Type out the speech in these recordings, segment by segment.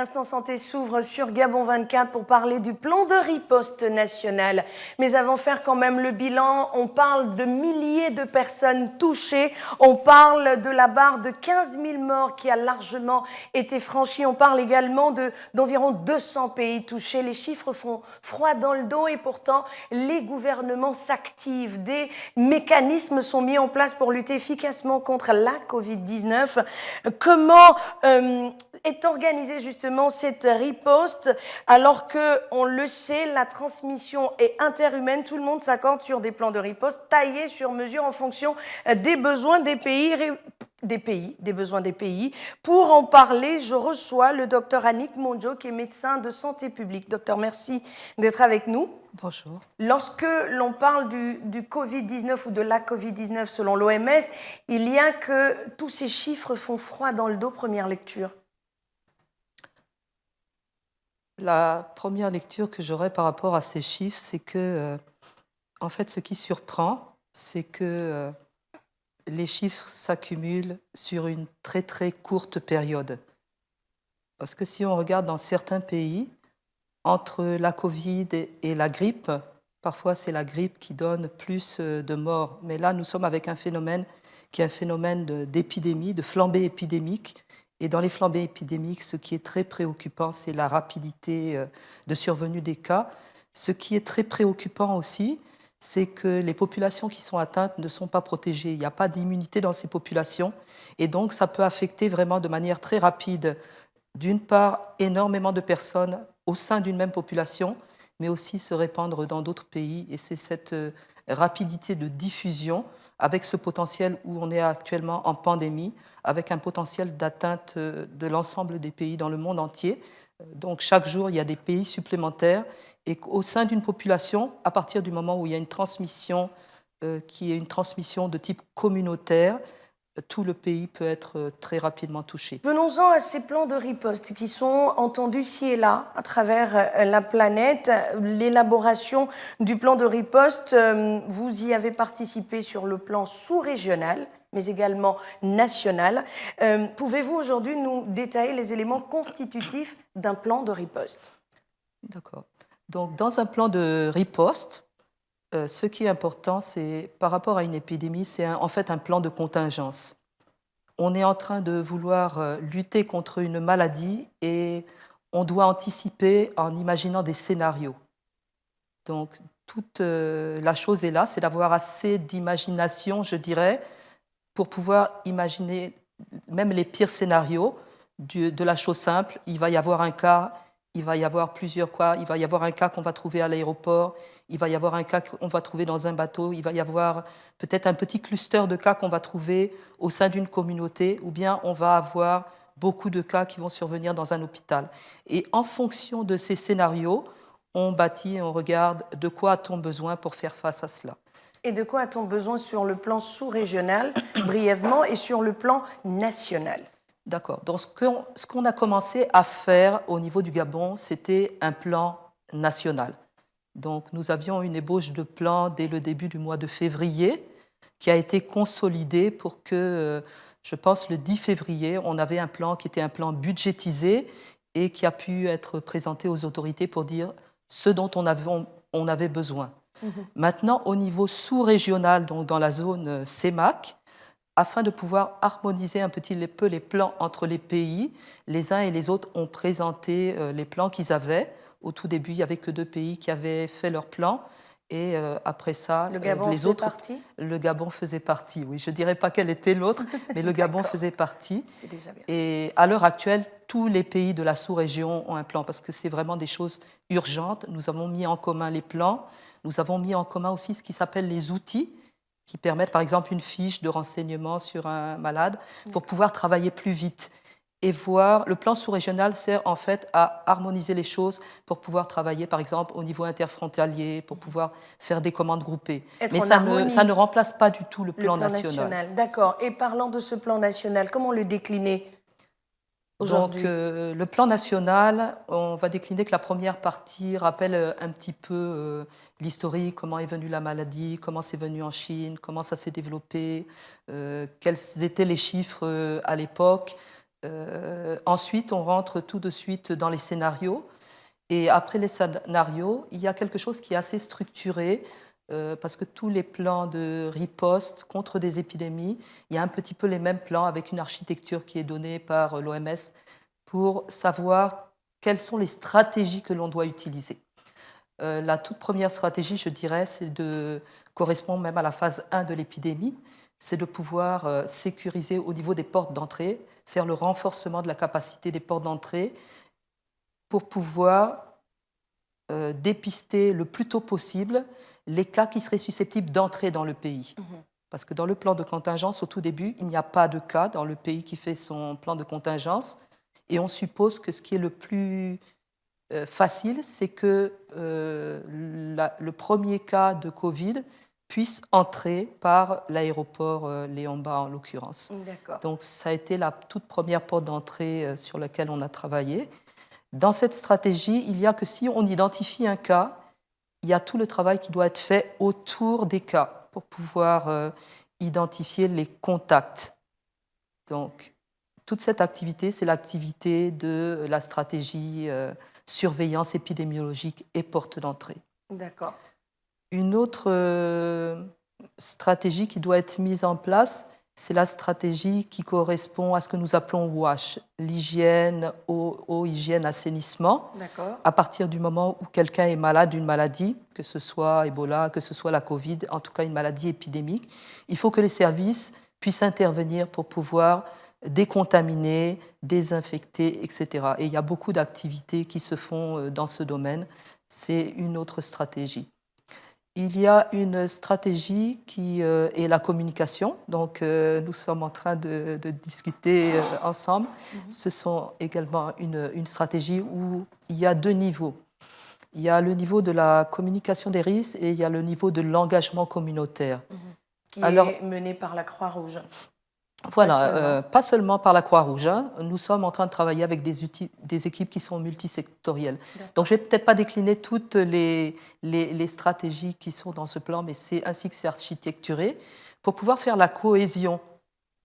Instant Santé s'ouvre sur Gabon 24 pour parler du plan de riposte national. Mais avant de faire quand même le bilan, on parle de milliers de personnes touchées. On parle de la barre de 15 000 morts qui a largement été franchie. On parle également d'environ 200 pays touchés. Les chiffres font froid dans le dos et pourtant les gouvernements s'activent. Des mécanismes sont mis en place pour lutter efficacement contre la Covid-19. Comment est organisée justement cette riposte alors que, on le sait, la transmission est interhumaine. Tout le monde s'accorde sur des plans de riposte taillés sur mesure en fonction des besoins des pays. Des besoins des pays. Pour en parler, je reçois le docteur Annick Mondjo, qui est médecin de santé publique. Docteur, merci d'être avec nous. Bonjour. Lorsque l'on parle du Covid-19 ou de la Covid-19 selon l'OMS, il y a que tous ces chiffres font froid dans le dos, première lecture. La première lecture que j'aurais par rapport à ces chiffres, c'est que, en fait, ce qui surprend, c'est que les chiffres s'accumulent sur une très très courte période. Parce que si on regarde dans certains pays, entre la Covid et la grippe, parfois c'est la grippe qui donne plus de morts. Mais là, nous sommes avec un phénomène qui est un phénomène d'épidémie, de flambée épidémique. Et dans les flambées épidémiques, ce qui est très préoccupant, c'est la rapidité de survenue des cas. Ce qui est très préoccupant aussi, c'est que les populations qui sont atteintes ne sont pas protégées. Il n'y a pas d'immunité dans ces populations. Et donc, ça peut affecter vraiment de manière très rapide, d'une part, énormément de personnes au sein d'une même population, mais aussi se répandre dans d'autres pays. Et c'est cette rapidité de diffusion, avec ce potentiel où on est actuellement en pandémie, avec un potentiel d'atteinte de l'ensemble des pays dans le monde entier. Donc chaque jour, il y a des pays supplémentaires et au sein d'une population, à partir du moment où il y a une transmission qui est une transmission de type communautaire, tout le pays peut être très rapidement touché. Venons-en à ces plans de riposte qui sont entendus ci et là à travers la planète. L'élaboration du plan de riposte, vous y avez participé sur le plan sous-régional, mais également national. Pouvez-vous aujourd'hui nous détailler les éléments constitutifs d'un plan de riposte? D'accord. Donc, dans un plan de riposte, ce qui est important, c'est par rapport à une épidémie, c'est en fait un plan de contingence. On est en train de vouloir lutter contre une maladie et on doit anticiper en imaginant des scénarios. Donc, toute la chose est là, c'est d'avoir assez d'imagination, je dirais, pour pouvoir imaginer même les pires scénarios de la chose simple. Il va y avoir un cas. Il va y avoir plusieurs cas. Il va y avoir un cas qu'on va trouver à l'aéroport. Il va y avoir un cas qu'on va trouver dans un bateau. Il va y avoir peut-être un petit cluster de cas qu'on va trouver au sein d'une communauté. Ou bien on va avoir beaucoup de cas qui vont survenir dans un hôpital. Et en fonction de ces scénarios, on bâtit et on regarde de quoi a-t-on besoin pour faire face à cela. Et de quoi a-t-on besoin sur le plan sous-régional, brièvement, et sur le plan national? D'accord. Donc, ce qu'on a commencé à faire au niveau du Gabon, c'était un plan national. Donc, nous avions une ébauche de plan dès le début du mois de février qui a été consolidé pour que, je pense, le 10 février, on avait un plan qui était un plan budgétisé et qui a pu être présenté aux autorités pour dire ce dont on avait besoin. Maintenant, au niveau sous-régional, donc dans la zone CEMAC, afin de pouvoir harmoniser un petit peu les plans entre les pays, les uns et les autres ont présenté les plans qu'ils avaient. Au tout début, il n'y avait que 2 pays qui avaient fait leurs plans. Et après ça, le Gabon les autres. Partie. Le Gabon faisait partie, oui. Je ne dirais pas quel était l'autre, mais le Gabon faisait partie. C'est déjà bien. Et à l'heure actuelle, tous les pays de la sous-région ont un plan parce que c'est vraiment des choses urgentes. Nous avons mis en commun les plans. Nous avons mis en commun aussi ce qui s'appelle les outils qui permettent, par exemple, une fiche de renseignement sur un malade pour pouvoir travailler plus vite. Et voir, le plan sous-régional sert en fait à harmoniser les choses pour pouvoir travailler, par exemple, au niveau interfrontalier, pour pouvoir faire des commandes groupées. Mais ça ne remplace pas du tout le plan national. D'accord. Et parlant de ce plan national, comment le décliner aujourd'hui? Donc, le plan national, on va décliner que la première partie rappelle un petit peu l'historique, comment est venue la maladie, comment c'est venu en Chine, comment ça s'est développé, quels étaient les chiffres à l'époque, Ensuite, on rentre tout de suite dans les scénarios. Et après les scénarios, il y a quelque chose qui est assez structuré, parce que tous les plans de riposte contre des épidémies, il y a un petit peu les mêmes plans avec une architecture qui est donnée par l'OMS pour savoir quelles sont les stratégies que l'on doit utiliser. La toute première stratégie, je dirais, correspond même à la phase 1 de l'épidémie, c'est de pouvoir sécuriser au niveau des portes d'entrée, faire le renforcement de la capacité des portes d'entrée pour pouvoir dépister le plus tôt possible les cas qui seraient susceptibles d'entrer dans le pays. Parce que dans le plan de contingence, au tout début, il n'y a pas de cas dans le pays qui fait son plan de contingence. Et on suppose que ce qui est le plus facile, c'est que le premier cas de Covid puisse entrer par l'aéroport Léon-Mba en l'occurrence. Donc ça a été la toute première porte d'entrée sur laquelle on a travaillé. Dans cette stratégie, il y a que si on identifie un cas, il y a tout le travail qui doit être fait autour des cas pour pouvoir identifier les contacts. Donc, toute cette activité, c'est l'activité de la stratégie surveillance épidémiologique et porte d'entrée. D'accord. Une autre stratégie qui doit être mise en place, c'est la stratégie qui correspond à ce que nous appelons WASH, l'hygiène, eau, hygiène, assainissement. D'accord. À partir du moment où quelqu'un est malade d'une maladie, que ce soit Ebola, que ce soit la Covid, en tout cas une maladie épidémique, il faut que les services puissent intervenir pour pouvoir décontaminer, désinfecter, etc. Et il y a beaucoup d'activités qui se font dans ce domaine. C'est une autre stratégie. Il y a une stratégie qui est la communication. Donc, nous sommes en train de discuter ensemble. Ce sont également une stratégie où il y a deux niveaux. Il y a le niveau de la communication des risques et il y a le niveau de l'engagement communautaire. Qui est mené par la Croix-Rouge. Voilà, pas seulement par la Croix-Rouge. Nous sommes en train de travailler avec des équipes qui sont multisectorielles. Donc, je ne vais peut-être pas décliner toutes les stratégies qui sont dans ce plan, mais c'est ainsi que c'est architecturé. Pour pouvoir faire la cohésion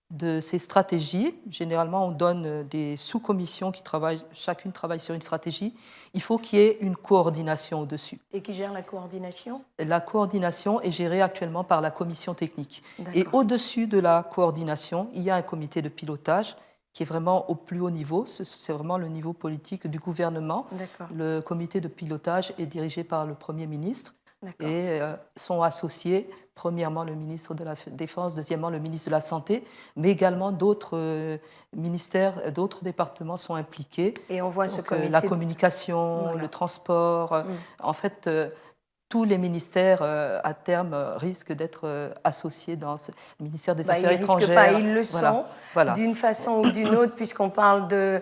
de ces stratégies, généralement, on donne des sous-commissions qui travaillent, chacune travaille sur une stratégie. Il faut qu'il y ait une coordination au-dessus. Et qui gère la coordination ? La coordination est gérée actuellement par la commission technique. Et au-dessus de la coordination, il y a un comité de pilotage qui est vraiment au plus haut niveau. C'est vraiment le niveau politique du gouvernement. Le comité de pilotage est dirigé par le Premier ministre. Et sont associés, premièrement, le ministre de la Défense, deuxièmement, le ministre de la Santé, mais également d'autres ministères, d'autres départements sont impliqués. Et on voit ce comité. La communication, le transport, en fait, tous les ministères, à terme, risquent d'être associés dans le ministère des Affaires étrangères. Ils le sont, d'une façon ou d'une autre, puisqu'on parle de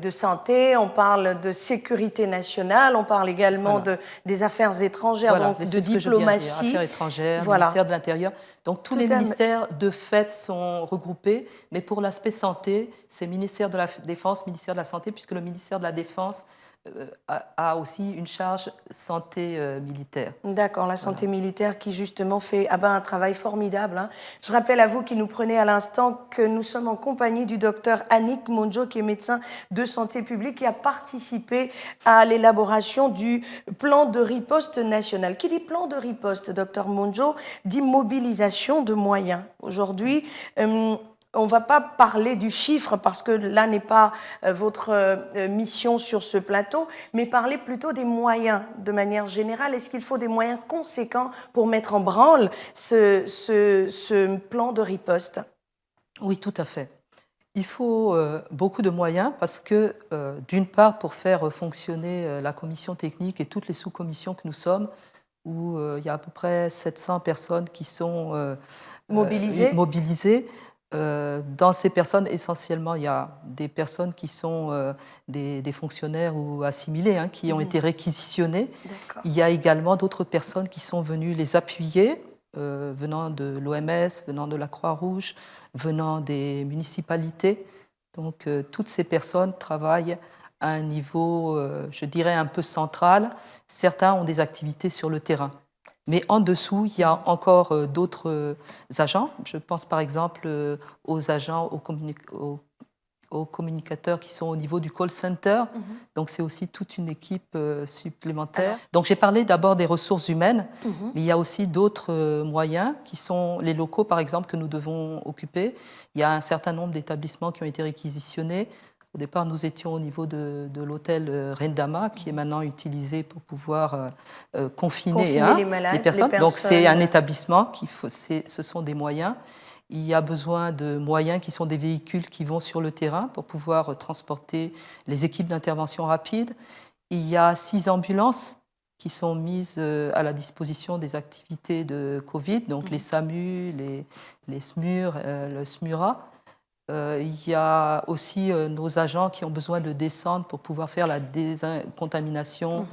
santé, on parle de sécurité nationale, on parle également des affaires étrangères, donc de diplomatie. Affaires étrangères, ministère de l'Intérieur. Donc tous les ministères, de fait, sont regroupés, mais pour l'aspect santé, c'est ministère de la Défense, ministère de la Santé, puisque le ministère de la Défense a aussi une charge santé militaire. D'accord, la santé militaire qui justement fait un travail formidable. Je rappelle à vous qui nous prenez à l'instant que nous sommes en compagnie du docteur Annick Mondjo, qui est médecin de santé publique, qui a participé à l'élaboration du plan de riposte national. Qui dit plan de riposte, docteur Mondjo, dit mobilisation de moyens. Aujourd'hui, on ne va pas parler du chiffre parce que là n'est pas votre mission sur ce plateau, mais parler plutôt des moyens de manière générale. Est-ce qu'il faut des moyens conséquents pour mettre en branle ce plan de riposte ? Oui, tout à fait. Il faut beaucoup de moyens parce que, d'une part, pour faire fonctionner la commission technique et toutes les sous-commissions que nous sommes, où il y a à peu près 700 personnes qui sont mobilisées. Dans ces personnes, essentiellement, il y a des personnes qui sont des fonctionnaires ou assimilés, qui ont été réquisitionnés. Il y a également d'autres personnes qui sont venues les appuyer, venant de l'OMS, venant de la Croix-Rouge, venant des municipalités. Donc, toutes ces personnes travaillent à un niveau, je dirais, un peu central. Certains ont des activités sur le terrain. Mais en dessous, il y a encore d'autres agents. Je pense par exemple aux agents, aux aux communicateurs qui sont au niveau du call center. Donc, c'est aussi toute une équipe supplémentaire. Donc, j'ai parlé d'abord des ressources humaines, mais il y a aussi d'autres moyens qui sont les locaux, par exemple, que nous devons occuper. Il y a un certain nombre d'établissements qui ont été réquisitionnés. Au départ, nous étions au niveau de l'hôtel Rendama, qui est maintenant utilisé pour pouvoir confiner les malades, les personnes. les Donc, c'est un établissement, ce sont des moyens. Il y a besoin de moyens qui sont des véhicules qui vont sur le terrain pour pouvoir transporter les équipes d'intervention rapide. Il y a 6 ambulances qui sont mises à la disposition des activités de Covid, donc les SAMU, les SMUR, le SMURA. Il y a aussi nos agents qui ont besoin de descendre pour pouvoir faire la décontamination,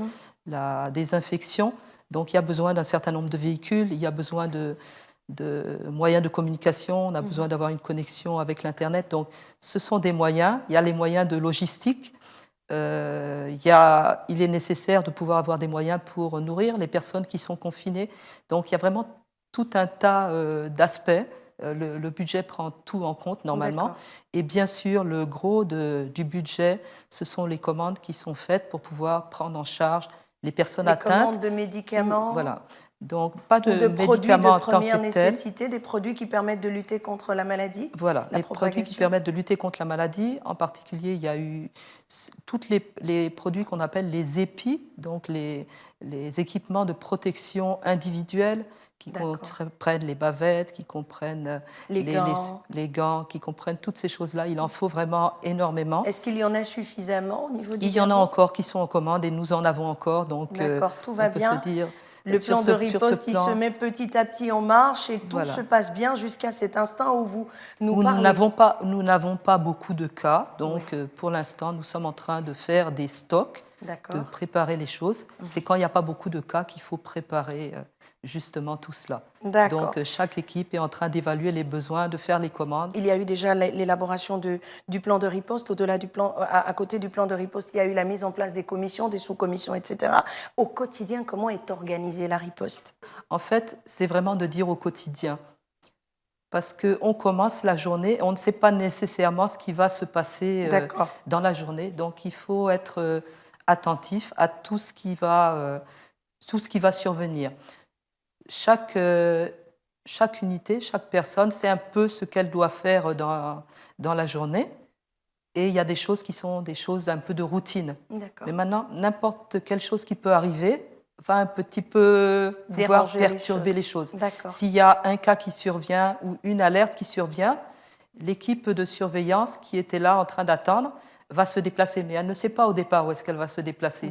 la désinfection. Donc il y a besoin d'un certain nombre de véhicules, il y a besoin de moyens de communication, on a besoin d'avoir une connexion avec l'Internet. Donc ce sont des moyens. Il y a les moyens de logistique. Il est nécessaire de pouvoir avoir des moyens pour nourrir les personnes qui sont confinées. Donc il y a vraiment tout un tas d'aspects. Le budget prend tout en compte normalement. Et bien sûr, le gros du budget, ce sont les commandes qui sont faites pour pouvoir prendre en charge les personnes atteintes. Les commandes de médicaments. Voilà. Donc, pas de produits médicaments de première nécessité, des produits qui permettent de lutter contre la maladie. Voilà, les produits qui permettent de lutter contre la maladie. En particulier, il y a eu tous les produits qu'on appelle les EPI, donc les équipements de protection individuelle, qui comprennent les bavettes, qui comprennent les gants, qui comprennent toutes ces choses-là. Il en faut vraiment énormément. Est-ce qu'il y en a suffisamment au niveau du Il y en a encore qui sont en commande et nous en avons encore. Donc, tout va bien. Se dire, le plan de riposte, il se met petit à petit en marche et tout se passe bien jusqu'à cet instant où vous nous parlez. Nous n'avons pas beaucoup de cas. Donc, pour l'instant, nous sommes en train de faire des stocks, de préparer les choses. C'est quand il n'y a pas beaucoup de cas qu'il faut préparer justement tout cela. Donc, chaque équipe est en train d'évaluer les besoins, de faire les commandes. Il y a eu déjà l'élaboration du plan de riposte. Au-delà du plan, à côté du plan de riposte, il y a eu la mise en place des commissions, des sous-commissions, etc. Au quotidien, comment est organisée la riposte? En fait, c'est vraiment de dire au quotidien. Parce qu'on commence la journée, on ne sait pas nécessairement ce qui va se passer dans la journée. Donc, il faut être attentif à tout ce qui va survenir. Chaque unité, chaque personne sait un peu ce qu'elle doit faire dans la journée. Et il y a des choses qui sont des choses un peu de routine. Mais maintenant, n'importe quelle chose qui peut arriver va un petit peu pouvoir perturber les choses. S'il y a un cas qui survient ou une alerte qui survient, l'équipe de surveillance qui était là en train d'attendre va se déplacer, mais elle ne sait pas au départ où est-ce qu'elle va se déplacer.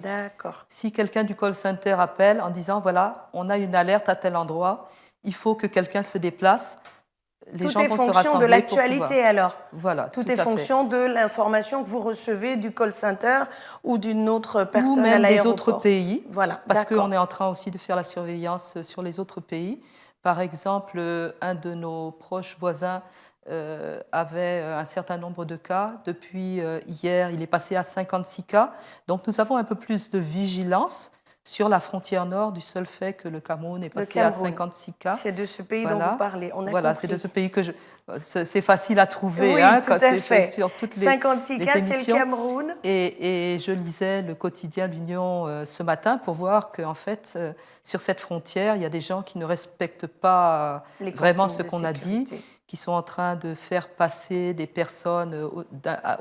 Si quelqu'un du call center appelle en disant, voilà, on a une alerte à tel endroit, il faut que quelqu'un se déplace, les gens vont se rassembler. Tout est fonction de l'actualité alors. Voilà, tout est fonction de l'information que vous recevez du call center ou d'une autre personne à l'aéroport. Ou même des autres pays, parce qu'on est en train aussi de faire la surveillance sur les autres pays. Par exemple, un de nos proches voisins avait un certain nombre de cas. Depuis hier, il est passé à 56 cas. Donc, nous avons un peu plus de vigilance sur la frontière nord du seul fait que le Cameroun est passé à 56 cas. C'est de ce pays dont vous parlez. C'est de ce pays que c'est facile à trouver. Oui, tout à fait. Sur toutes 56 cas, c'est le Cameroun. Et je lisais le quotidien l'Union ce matin pour voir qu'en fait, sur cette frontière, il y a des gens qui ne respectent pas vraiment ce qu'on a dit, qui sont en train de faire passer des personnes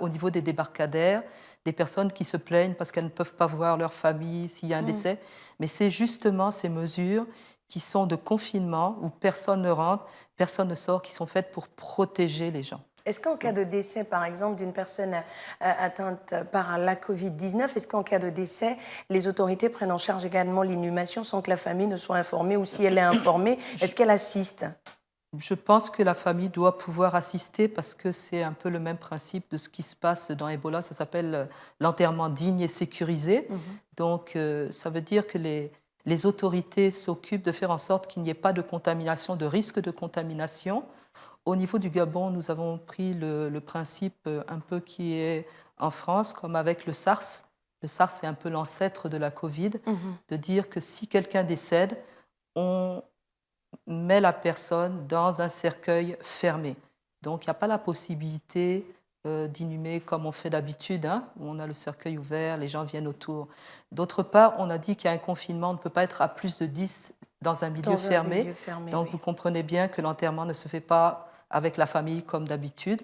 au niveau des débarcadères, des personnes qui se plaignent parce qu'elles ne peuvent pas voir leur famille s'il y a un décès. Mais c'est justement ces mesures qui sont de confinement, où personne ne rentre, personne ne sort, qui sont faites pour protéger les gens. Est-ce qu'en cas de décès, par exemple, d'une personne atteinte par la Covid-19, est-ce qu'en cas de décès, les autorités prennent en charge également l'inhumation sans que la famille ne soit informée, ou si elle est informée, est-ce qu'elle assiste ? Je pense que la famille doit pouvoir assister parce que c'est un peu le même principe de ce qui se passe dans Ebola. Ça s'appelle l'enterrement digne et sécurisé. Donc, ça veut dire que les autorités s'occupent de faire en sorte qu'il n'y ait pas de contamination, de risque de contamination. Au niveau du Gabon, nous avons pris le principe un peu qui est en France, comme avec le SARS. Le SARS, c'est un peu l'ancêtre de la Covid, de dire que si quelqu'un décède, on met la personne dans un cercueil fermé. Donc, il n'y a pas la possibilité d'inhumer comme on fait d'habitude, hein, où on a le cercueil ouvert, les gens viennent autour. D'autre part, on a dit qu'il y a un confinement, on ne peut pas être à plus de 10 dans un milieu fermé. Donc oui. vous comprenez bien que l'enterrement ne se fait pas avec la famille comme d'habitude.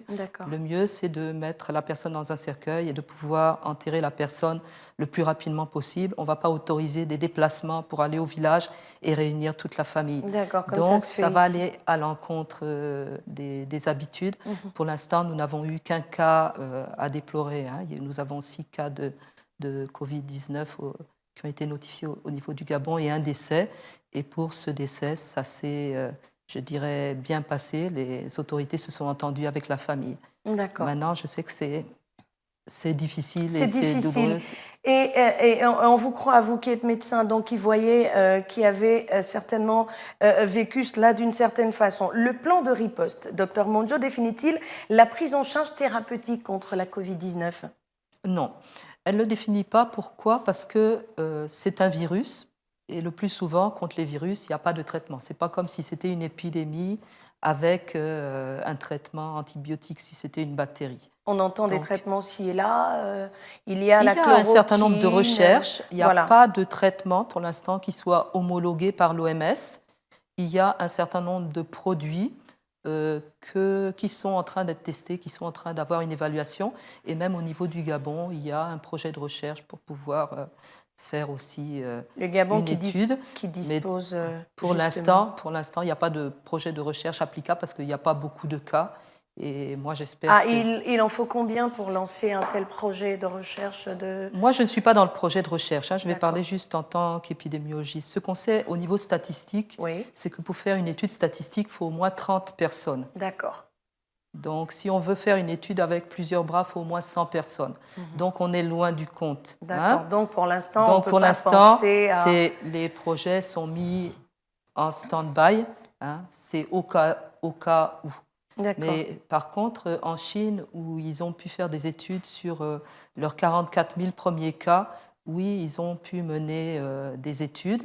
Le mieux, c'est de mettre la personne dans un cercueil et de pouvoir enterrer la personne le plus rapidement possible. On ne va pas autoriser des déplacements pour aller au village et réunir toute la famille. Donc ça va aller à l'encontre des habitudes. Pour l'instant, nous n'avons eu qu'un cas à déplorer, hein. Nous avons 6 cas de Covid-19 qui ont été notifiés au niveau du Gabon et un décès. Et pour ce décès, ça s'est, je dirais, bien passé. Les autorités se sont entendues avec la famille. Maintenant, je sais que c'est difficile. C'est difficile. Et on vous croit, vous qui êtes médecin, donc qui voyez, qui avez certainement vécu cela d'une certaine façon. Le plan de riposte, Dr Mondjo, définit-il la prise en charge thérapeutique contre la Covid-19 ? Non, elle ne le définit pas. Pourquoi ? Parce que c'est un virus. Et le plus souvent, contre les virus, il n'y a pas de traitement. Ce n'est pas comme si c'était une épidémie avec un traitement antibiotique, si c'était une bactérie. On entend des traitements ci et là. Il y a un certain nombre de recherches. Il n'y a pas de traitement pour l'instant qui soit homologué par l'OMS. Il y a un certain nombre de produits qui sont en train d'être testés, qui sont en train d'avoir une évaluation. Et même au niveau du Gabon, il y a un projet de recherche pour pouvoir faire aussi le Gabon une étude. qui dispose pour l'instant, il n'y a pas de projet de recherche applicable parce qu'il n'y a pas beaucoup de cas. Et moi, j'espère il en faut combien pour lancer un tel projet de recherche Moi, je ne suis pas dans le projet de recherche. Hein. Je vais parler juste en tant qu'épidémiologiste. Ce qu'on sait au niveau statistique, c'est que pour faire une étude statistique, il faut au moins 30 personnes. D'accord. Donc, si on veut faire une étude avec plusieurs bras, il faut au moins 100 personnes. Donc, on est loin du compte. D'accord. Hein. Donc, pour l'instant, on peut pas penser à... les projets sont mis en stand-by. Hein. C'est au cas où. Mais par contre, en Chine, où ils ont pu faire des études sur leurs 44 000 premiers cas, oui, ils ont pu mener des études.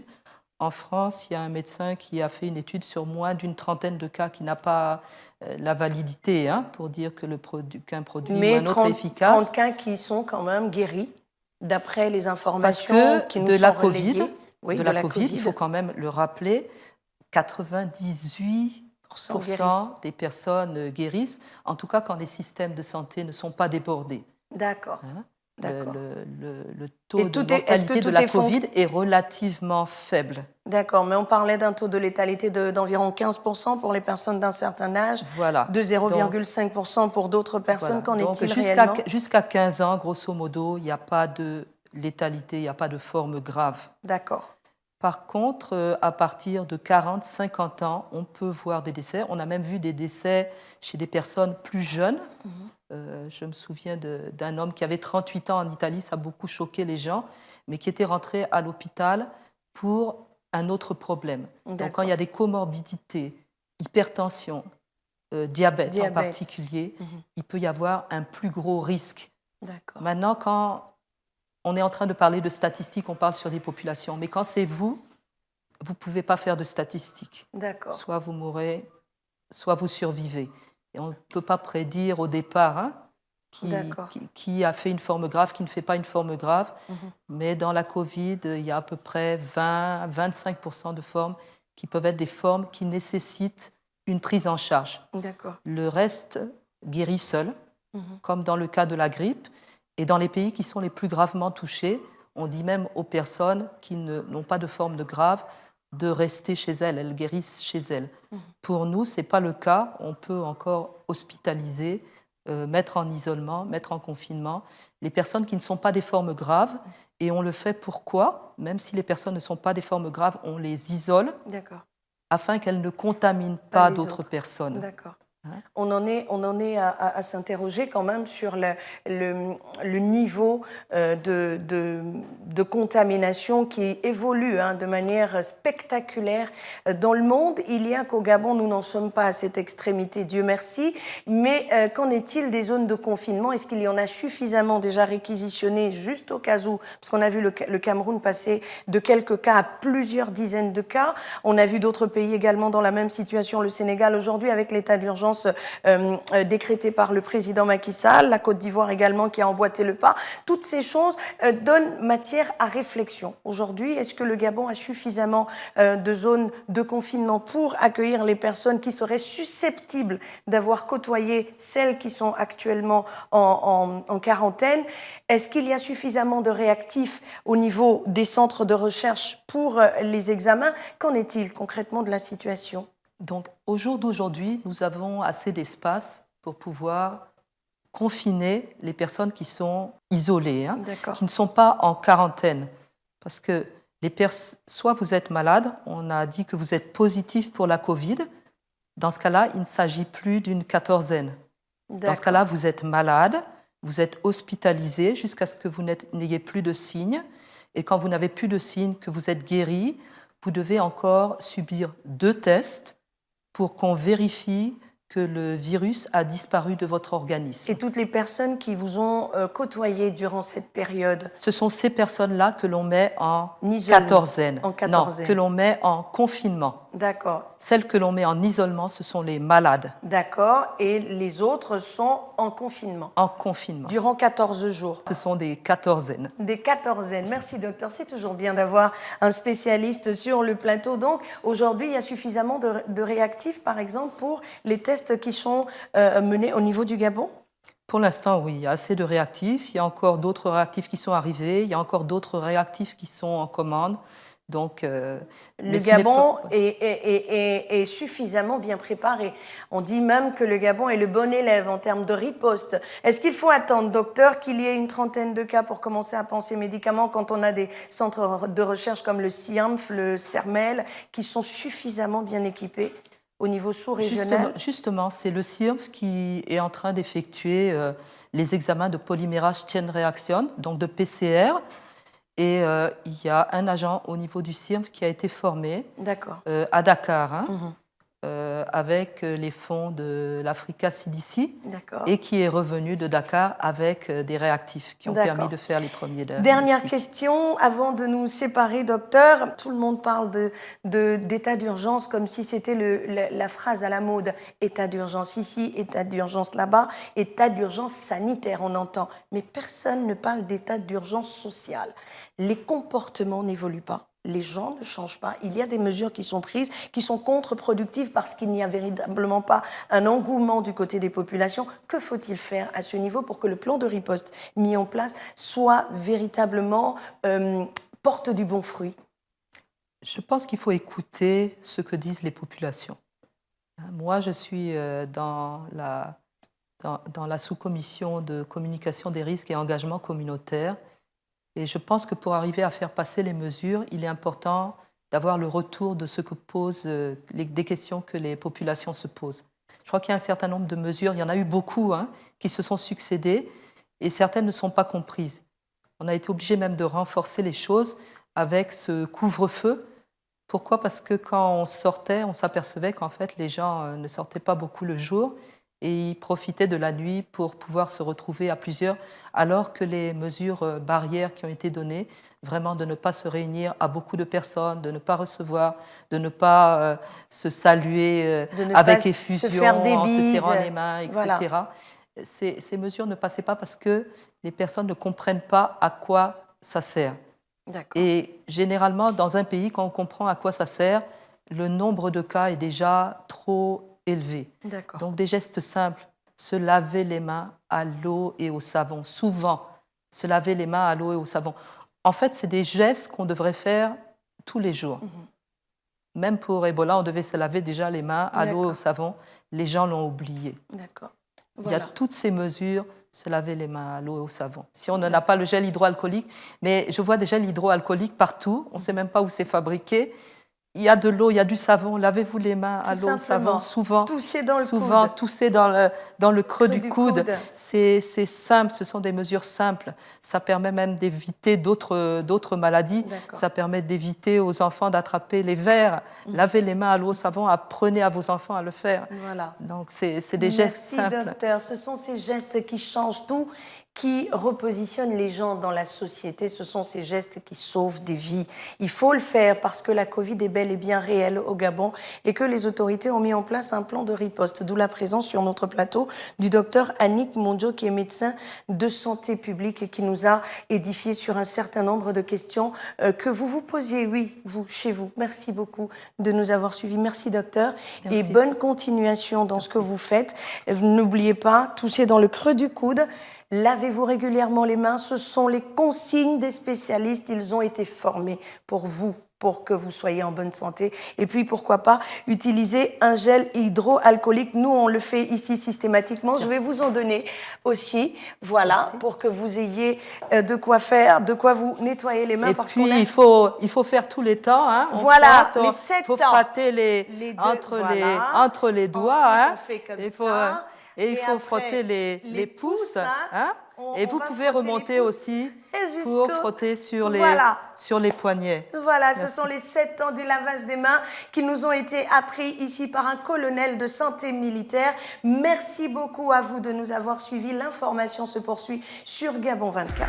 En France, il y a un médecin qui a fait une étude sur moins d'une trentaine de cas qui n'a pas la validité pour dire que qu'un produit ou un autre est efficace. Mais 30 cas qui sont quand même guéris, d'après les informations qui nous sont relayées. De la Covid, il faut quand même le rappeler, 98% des personnes guérissent, en tout cas quand les systèmes de santé ne sont pas débordés. D'accord. Le taux de mortalité de la Covid est relativement faible. D'accord, mais on parlait d'un taux de létalité d'environ 15% pour les personnes d'un certain âge, de 0,5% pour d'autres personnes. Qu'en est-il réellement ? Jusqu'à 15 ans, grosso modo, il n'y a pas de létalité, il n'y a pas de forme grave. D'accord. Par contre, à partir de 40-50 ans, on peut voir des décès. On a même vu des décès chez des personnes plus jeunes. Je me souviens d'un homme qui avait 38 ans en Italie, ça a beaucoup choqué les gens, mais qui était rentré à l'hôpital pour un autre problème. Donc quand il y a des comorbidités, hypertension, diabète en particulier, il peut y avoir un plus gros risque. Maintenant, quand on est en train de parler de statistiques, on parle sur des populations, mais quand c'est vous ne pouvez pas faire de statistiques. Soit vous mourrez, soit vous survivez. Et on ne peut pas prédire au départ qui a fait une forme grave, qui ne fait pas une forme grave. Mais dans la Covid, il y a à peu près 20-25% de formes qui peuvent être des formes qui nécessitent une prise en charge. Le reste guérit seul, comme dans le cas de la grippe. Et dans les pays qui sont les plus gravement touchés, on dit même aux personnes qui n'ont pas de forme de grave de rester chez elles guérissent chez elles. Pour nous, ce n'est pas le cas. On peut encore hospitaliser, mettre en isolement, mettre en confinement les personnes qui ne sont pas des formes graves. Et on le fait pourquoi ? Même si les personnes ne sont pas des formes graves, on les isole afin qu'elles ne contaminent pas d'autres personnes. On en est à s'interroger quand même sur le niveau de contamination qui évolue de manière spectaculaire dans le monde. Il y a qu'au Gabon, nous n'en sommes pas à cette extrémité, Dieu merci. Mais qu'en est-il des zones de confinement ? Est-ce qu'il y en a suffisamment déjà réquisitionnées juste au cas où ? Parce qu'on a vu le Cameroun passer de quelques cas à plusieurs dizaines de cas. On a vu d'autres pays également dans la même situation, le Sénégal aujourd'hui avec l'état d'urgence d'urgence décrété par le président Macky Sall, la Côte d'Ivoire également qui a emboîté le pas. Toutes ces choses donnent matière à réflexion. Aujourd'hui, est-ce que le Gabon a suffisamment de zones de confinement pour accueillir les personnes qui seraient susceptibles d'avoir côtoyé celles qui sont actuellement en quarantaine? Est-ce qu'il y a suffisamment de réactifs au niveau des centres de recherche pour les examens? Qu'en est-il concrètement de la situation? Donc, au jour d'aujourd'hui, nous avons assez d'espace pour pouvoir confiner les personnes qui sont isolées, hein, qui ne sont pas en quarantaine. Parce que soit vous êtes malade, on a dit que vous êtes positif pour la Covid. Dans ce cas-là, il ne s'agit plus d'une quatorzaine. Dans ce cas-là, vous êtes malade, vous êtes hospitalisé jusqu'à ce que vous n'ayez plus de signes. Et quand vous n'avez plus de signes, que vous êtes guéri, vous devez encore subir 2 tests pour qu'on vérifie que le virus a disparu de votre organisme. Et toutes les personnes qui vous ont côtoyé durant cette période? Ce sont ces personnes-là que l'on met en quatorzaine. Non, que l'on met en confinement. D'accord. Celles que l'on met en isolement, ce sont les malades. D'accord. Et les autres sont en confinement? En confinement. Durant 14 jours? Ce sont des quatorzaines. Des quatorzaines. Merci, docteur. C'est toujours bien d'avoir un spécialiste sur le plateau. Donc, aujourd'hui, il y a suffisamment de réactifs, par exemple, pour les tests qui sont menés au niveau du Gabon? Pour l'instant, oui, il y a assez de réactifs. Il y a encore d'autres réactifs qui sont arrivés. Il y a encore d'autres réactifs qui sont en commande. Donc, le Gabon est suffisamment bien préparé. On dit même que le Gabon est le bon élève en termes de riposte. Est-ce qu'il faut attendre, docteur, qu'il y ait une trentaine de cas pour commencer à penser médicaments quand on a des centres de recherche comme le CIAMF, le CERMEL, qui sont suffisamment bien équipés au niveau sous-régional? Justement, c'est le CIRF qui est en train d'effectuer les examens de polymérase chain reaction, donc de PCR. Et il y a un agent au niveau du CIRF qui a été formé à Dakar, hein, avec les fonds de l'Africa CDC, et qui est revenu de Dakar avec des réactifs qui ont permis de faire les premiers diagnostics. Dernière question, avant de nous séparer, docteur. Tout le monde parle d'état d'urgence comme si c'était la phrase à la mode. État d'urgence ici, état d'urgence là-bas, état d'urgence sanitaire, on entend. Mais personne ne parle d'état d'urgence sociale. Les comportements n'évoluent pas. Les gens ne changent pas. Il y a des mesures qui sont prises, qui sont contre-productives parce qu'il n'y a véritablement pas un engouement du côté des populations. Que faut-il faire à ce niveau pour que le plan de riposte mis en place soit véritablement porte du bon fruit? Je pense qu'il faut écouter ce que disent les populations. Moi, je suis dans la sous-commission de communication des risques et engagement communautaire. Et je pense que pour arriver à faire passer les mesures, il est important d'avoir le retour de ce que posent des questions que les populations se posent. Je crois qu'il y a un certain nombre de mesures, il y en a eu beaucoup, hein, qui se sont succédées et certaines ne sont pas comprises. On a été obligé même de renforcer les choses avec ce couvre-feu. Pourquoi? Parce que quand on sortait, on s'apercevait qu'en fait les gens ne sortaient pas beaucoup le jour et ils profitaient de la nuit pour pouvoir se retrouver à plusieurs, alors que les mesures barrières qui ont été données, vraiment de ne pas se réunir à beaucoup de personnes, de ne pas recevoir, de ne pas se saluer avec effusion, en se serrant les mains, etc. Voilà. Ces mesures ne passaient pas parce que les personnes ne comprennent pas à quoi ça sert. Et généralement, dans un pays, quand on comprend à quoi ça sert, le nombre de cas est déjà trop élevé. Donc des gestes simples, se laver les mains à l'eau et au savon, souvent, se laver les mains à l'eau et au savon. En fait, c'est des gestes qu'on devrait faire tous les jours. Même pour Ebola, on devait se laver déjà les mains à l'eau et au savon. Les gens l'ont oublié. Il y a toutes ces mesures, se laver les mains à l'eau et au savon. Si on n'a pas le gel hydroalcoolique, mais je vois des gels hydroalcooliques partout, on ne sait même pas où c'est fabriqué. Il y a de l'eau, il y a du savon, lavez-vous les mains à l'eau, au savon, souvent. Tousser dans le coude. Tousser dans le creux du coude. C'est simple, ce sont des mesures simples. Ça permet même d'éviter d'autres maladies. Ça permet d'éviter aux enfants d'attraper les vers. Lavez les mains à l'eau, au savon, apprenez à vos enfants à le faire. Donc c'est des gestes simples. Merci docteur, ce sont ces gestes qui changent tout, qui repositionne les gens dans la société. Ce sont ces gestes qui sauvent des vies. Il faut le faire parce que la Covid est bel et bien réelle au Gabon et que les autorités ont mis en place un plan de riposte. D'où la présence sur notre plateau du docteur Annick Mondjo, qui est médecin de santé publique et qui nous a édifié sur un certain nombre de questions que vous vous posiez, oui, vous, chez vous. Merci beaucoup de nous avoir suivis. Merci, docteur. Merci. Et bonne continuation dans ce que vous faites. N'oubliez pas, toussez dans le creux du coude. Lavez-vous régulièrement les mains, ce sont les consignes des spécialistes, ils ont été formés pour vous, pour que vous soyez en bonne santé. Et puis, pourquoi pas, utiliser un gel hydroalcoolique. Nous, on le fait ici systématiquement. Je vais vous en donner aussi, voilà, Merci. pour que vous ayez de quoi faire, de quoi vous nettoyer les mains. Et parce puis, qu'on a... il faut faire tous les temps. Hein. Voilà, les 7 Il faut temps. frotter Les deux, voilà. entre les doigts. Ensuite, Hein. on fait comme Il faut, ça. et il faut après, frotter les pouces. Hein. Et On vous va pouvez frotter remonter les pouces aussi et pour jusqu'au- frotter sur Voilà. les poignets. Voilà, Merci. ce sont les 7 temps du lavage des mains qui nous ont été appris ici par un colonel de santé militaire. Merci beaucoup à vous de nous avoir suivis. L'information se poursuit sur Gabon 24.